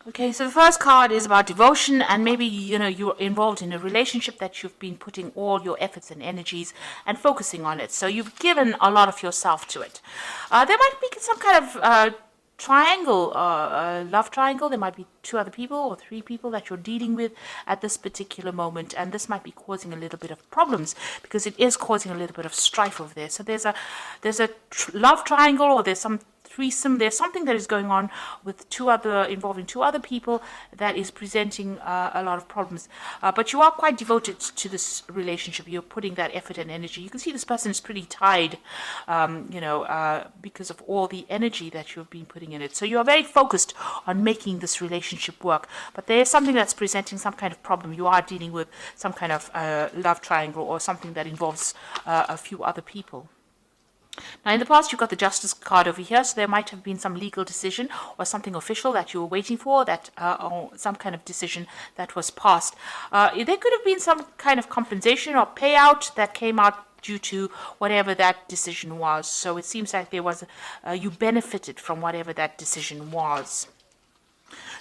Okay, so the first card is about devotion, and maybe you're involved in a relationship that you've been putting all your efforts and energies and focusing on it. So you've given a lot of yourself to it. There might be some kind of triangle, love triangle. There might be two other people or three people that you're dealing with at this particular moment, and this might be causing a little bit of problems because it is causing a little bit of strife over there. So there's a love triangle, or there's some threesome. There's something that is going on with involving two other people that is presenting a lot of problems. But you are quite devoted to this relationship. You're putting that effort and energy. You can see this person is pretty tied, because of all the energy that you've been putting in it. So you are very focused on making this relationship work. But there is something that's presenting some kind of problem. You are dealing with some kind of love triangle or something that involves a few other people. Now, in the past, you've got the Justice card over here, so there might have been some legal decision or something official that you were waiting for, or some kind of decision that was passed. There could have been some kind of compensation or payout that came out due to whatever that decision was. So it seems like you benefited from whatever that decision was.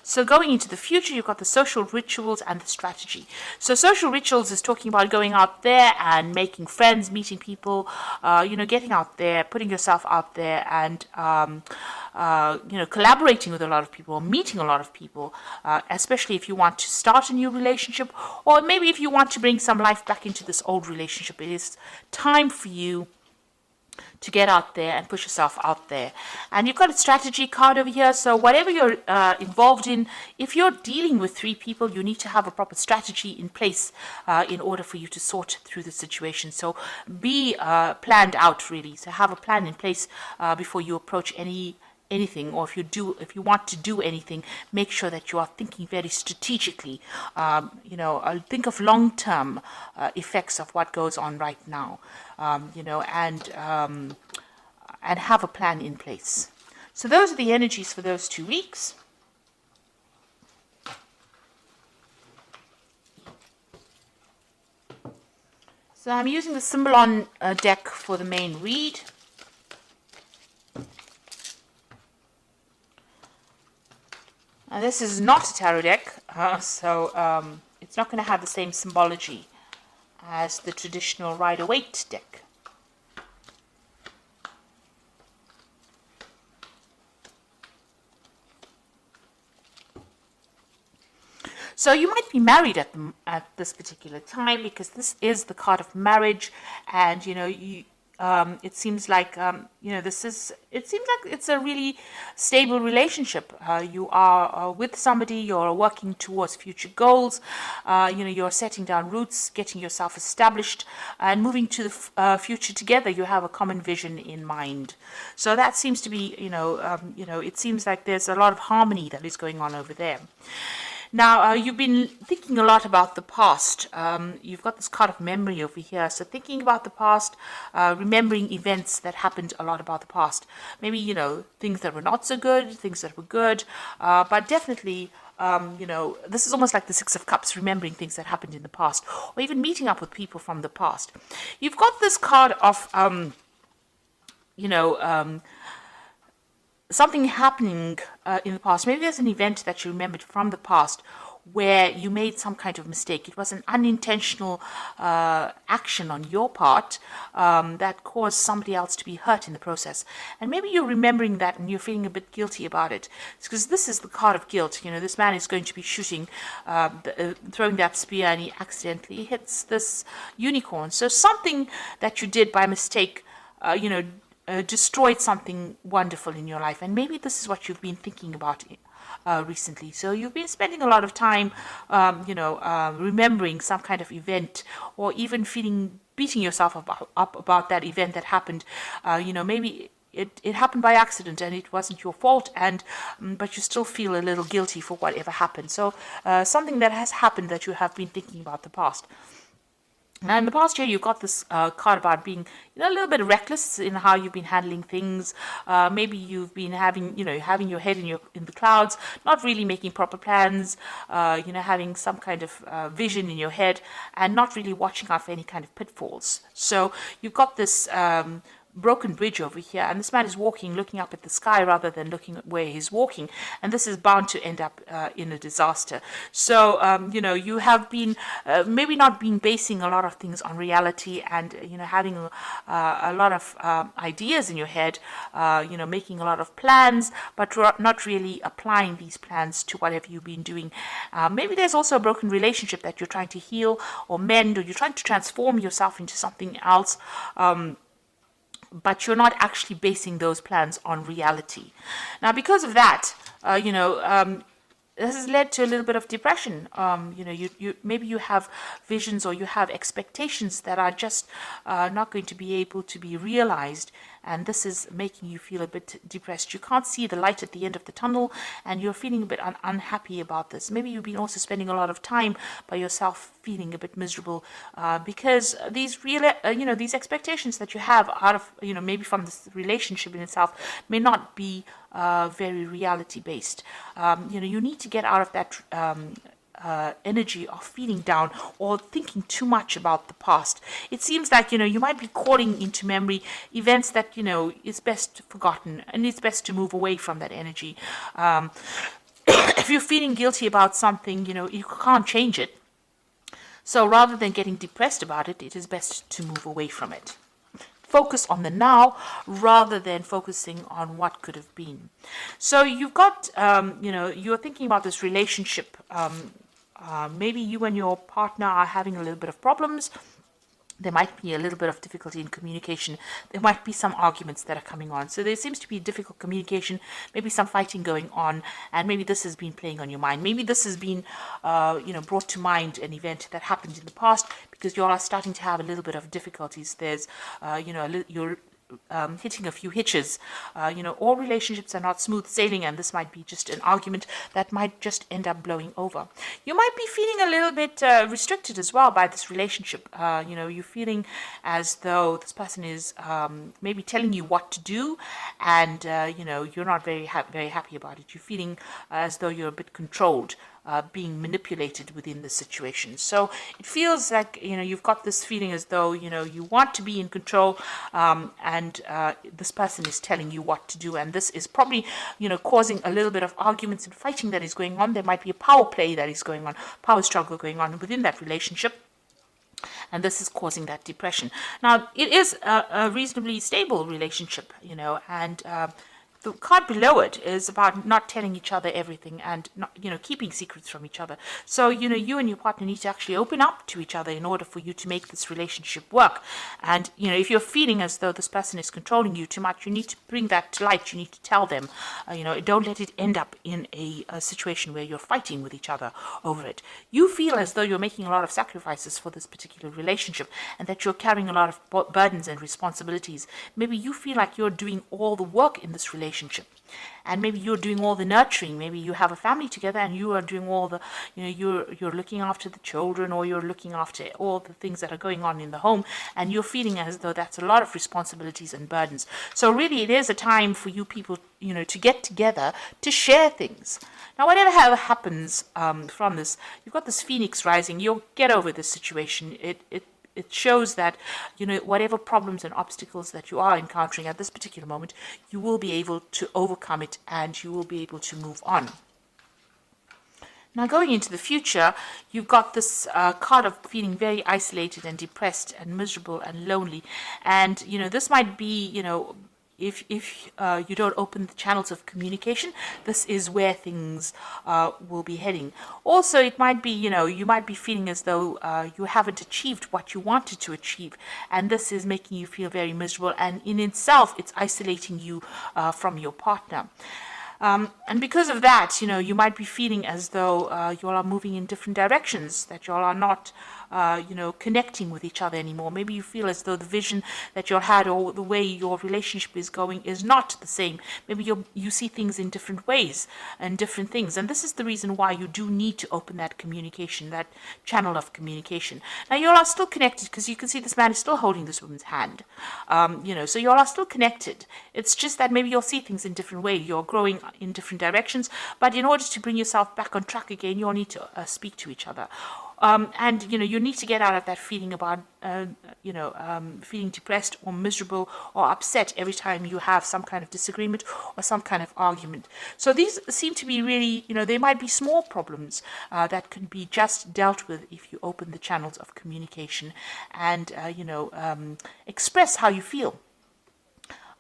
So going into the future, you've got the social rituals and the strategy. So social rituals is talking about going out there and making friends, meeting people, getting out there, putting yourself out there, and collaborating with a lot of people, meeting a lot of people, especially if you want to start a new relationship, or maybe if you want to bring some life back into this old relationship. It is time for you to get out there and push yourself out there. And you've got a strategy card over here. So whatever you're involved in, if you're dealing with three people, you need to have a proper strategy in place in order for you to sort through the situation. So be planned out, really. So have a plan in place before you approach anything, or if you want to do anything, make sure that you are thinking very strategically. Think of long-term effects of what goes on right now, and have a plan in place. So those are the energies for those 2 weeks. So I'm using the Symbolon deck for the main read. And this is not a tarot deck, so it's not going to have the same symbology as the traditional Rider-Waite deck. So you might be married at this particular time, because this is the card of marriage, and it seems like it seems like it's a really stable relationship. You are with somebody, you're working towards future goals, you're setting down roots, getting yourself established, and moving to the future together. You have a common vision in mind. So that seems to be, it seems like there's a lot of harmony that is going on over there. Now, you've been thinking a lot about the past. You've got this card of memory over here. So thinking about the past, remembering events that happened a lot about the past. Maybe, things that were not so good, things that were good. But definitely, this is almost like the Six of Cups, remembering things that happened in the past. Or even meeting up with people from the past. You've got this card of, something happening in the past. Maybe there's an event that you remembered from the past where you made some kind of mistake. It was an unintentional action on your part that caused somebody else to be hurt in the process. And maybe you're remembering that and you're feeling a bit guilty about it. It's because this is the card of guilt. This man is going to be shooting, throwing that spear, and he accidentally hits this unicorn. So something that you did by mistake, destroyed something wonderful in your life. And maybe this is what you've been thinking about recently. So you've been spending a lot of time, remembering some kind of event, or even beating yourself up about that event that happened. Maybe it happened by accident and it wasn't your fault, but you still feel a little guilty for whatever happened. So something that has happened that you have been thinking about the past. Now, in the past year, you've got this card about being, a little bit reckless in how you've been handling things. Maybe you've been having your head in the clouds, not really making proper plans. Having some kind of vision in your head, and not really watching out for any kind of pitfalls. So you've got this broken bridge over here, and this man is walking, looking up at the sky rather than looking at where he's walking, and this is bound to end up in a disaster. So you have been maybe not been basing a lot of things on reality, and having a lot of ideas in your head, making a lot of plans, but not really applying these plans to whatever you've been doing. Maybe there's also a broken relationship that you're trying to heal or mend, or you're trying to transform yourself into something else, but you're not actually basing those plans on reality. Now, because of that, this has led to a little bit of depression. You maybe you have visions or you have expectations that are just not going to be able to be realized, and this is making you feel a bit depressed. You can't see the light at the end of the tunnel, and you're feeling a bit unhappy about this. Maybe you've been also spending a lot of time by yourself, feeling a bit miserable because these these expectations that you have out of maybe from this relationship in itself may not be very reality based. You need to get out of that energy of feeling down or thinking too much about the past. It seems like you might be calling into memory events that is best forgotten, and it's best to move away from that energy. If you're feeling guilty about something, you can't change it. So rather than getting depressed about it, it is best to move away from it. Focus on the now rather than focusing on what could have been. So you've got, you're thinking about this relationship. Maybe you and your partner are having a little bit of problems. There might be a little bit of difficulty in communication. There might be some arguments that are coming on. So there seems to be difficult communication, maybe some fighting going on, and maybe this has been playing on your mind. Maybe this has been, brought to mind an event that happened in the past, because you all are starting to have a little bit of difficulties. There's, you're hitting a few hitches. All relationships are not smooth sailing, and this might be just an argument that might just end up blowing over. You might be feeling a little bit restricted as well by this relationship. You're feeling as though this person is maybe telling you what to do, and you're not very happy about it. You're feeling as though you're a bit controlled. Being manipulated within the situation. So it feels like you've got this feeling as though you want to be in control, and this person is telling you what to do, and this is probably causing a little bit of arguments and fighting that is going on. There might be a power play that is going on, power struggle going on within that relationship, and this is causing that depression. Now, it is a reasonably stable relationship, and the card below it is about not telling each other everything and not, keeping secrets from each other. So, you and your partner need to actually open up to each other in order for you to make this relationship work. And, if you're feeling as though this person is controlling you too much, you need to bring that to light. You need to tell them, don't let it end up in a situation where you're fighting with each other over it. You feel as though you're making a lot of sacrifices for this particular relationship, and that you're carrying a lot of burdens and responsibilities. Maybe you feel like you're doing all the work in this relationship, and maybe you're doing all the nurturing. Maybe you have a family together and you are doing all the, you're looking after the children, or you're looking after all the things that are going on in the home, and you're feeling as though that's a lot of responsibilities and burdens. So really it is a time for you people, to get together to share things. Now, whatever happens from this, you've got this phoenix rising. You'll get over this situation. It shows that, whatever problems and obstacles that you are encountering at this particular moment, you will be able to overcome it, and you will be able to move on. Now, going into the future, you've got this card of feeling very isolated and depressed and miserable and lonely. And, this might be, if you don't open the channels of communication, this is where things will be heading. Also, it might be, you might be feeling as though you haven't achieved what you wanted to achieve, and this is making you feel very miserable, and in itself, it's isolating you from your partner. And because of that, you might be feeling as though you all are moving in different directions, that you all are not, connecting with each other anymore. Maybe you feel as though the vision that you all had, or the way your relationship is going, is not the same. Maybe you see things in different ways and different things. And this is the reason why you do need to open that communication, that channel of communication. Now, you all are still connected, because you can see this man is still holding this woman's hand. So you all are still connected. It's just that maybe you'll see things in different ways. You're growing in different directions, but in order to bring yourself back on track again, you all need to speak to each other. And you need to get out of that feeling about feeling depressed or miserable or upset every time you have some kind of disagreement or some kind of argument. So these seem to be really, they might be small problems that can be just dealt with if you open the channels of communication and express how you feel.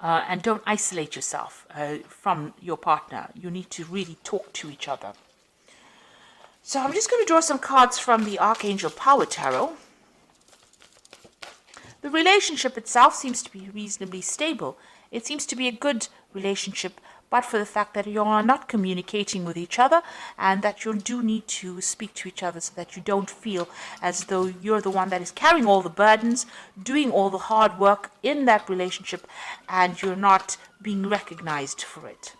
And don't isolate yourself from your partner. You need to really talk to each other. So I'm just going to draw some cards from the Archangel Power Tarot. The relationship itself seems to be reasonably stable. It seems to be a good relationship, but for the fact that you are not communicating with each other and that you do need to speak to each other so that you don't feel as though you're the one that is carrying all the burdens, doing all the hard work in that relationship, and you're not being recognized for it.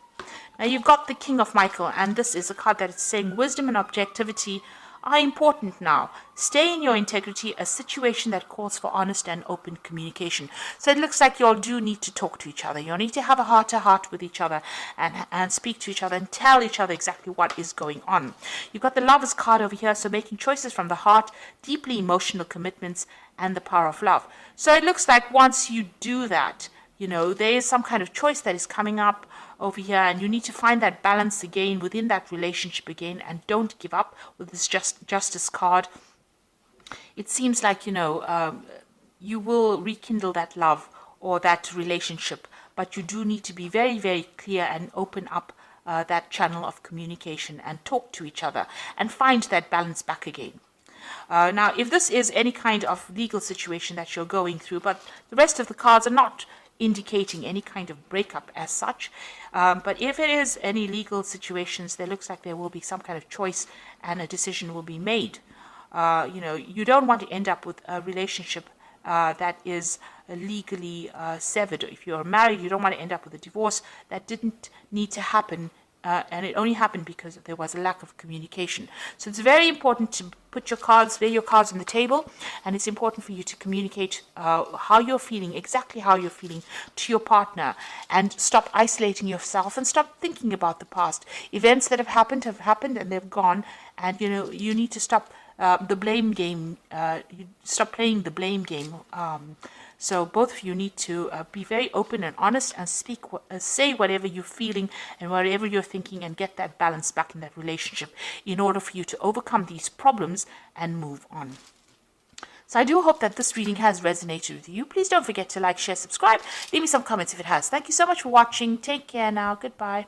Now you've got the King of Michael, and this is a card that is saying wisdom and objectivity are important now. Stay in your integrity, a situation that calls for honest and open communication. So it looks like you all do need to talk to each other. You need to have a heart-to-heart with each other and speak to each other and tell each other exactly what is going on. You've got the Lovers card over here, so making choices from the heart, deeply emotional commitments, and the power of love. So it looks like once you do that, there is some kind of choice that is coming up over here, and you need to find that balance again within that relationship again, and don't give up with this justice card. It seems like you will rekindle that love or that relationship, but you do need to be very, very clear and open up that channel of communication and talk to each other and find that balance back again. Now, if this is any kind of legal situation that you're going through, but the rest of the cards are not indicating any kind of breakup as such, but if it is any legal situations, there looks like there will be some kind of choice and a decision will be made. You don't want to end up with a relationship that is legally severed. If you're married, you don't want to end up with a divorce that didn't need to happen, and it only happened because there was a lack of communication. So it's very important to lay your cards on the table, and it's important for you to communicate how you're feeling, exactly how you're feeling to your partner, and stop isolating yourself and stop thinking about the past. Events that have happened and they've gone, and you need to stop the blame game. You stop playing the blame game. So both of you need to be very open and honest and say whatever you're feeling and whatever you're thinking, and get that balance back in that relationship in order for you to overcome these problems and move on. So I do hope that this reading has resonated with you. Please don't forget to like, share, subscribe. Leave me some comments if it has. Thank you so much for watching. Take care now. Goodbye.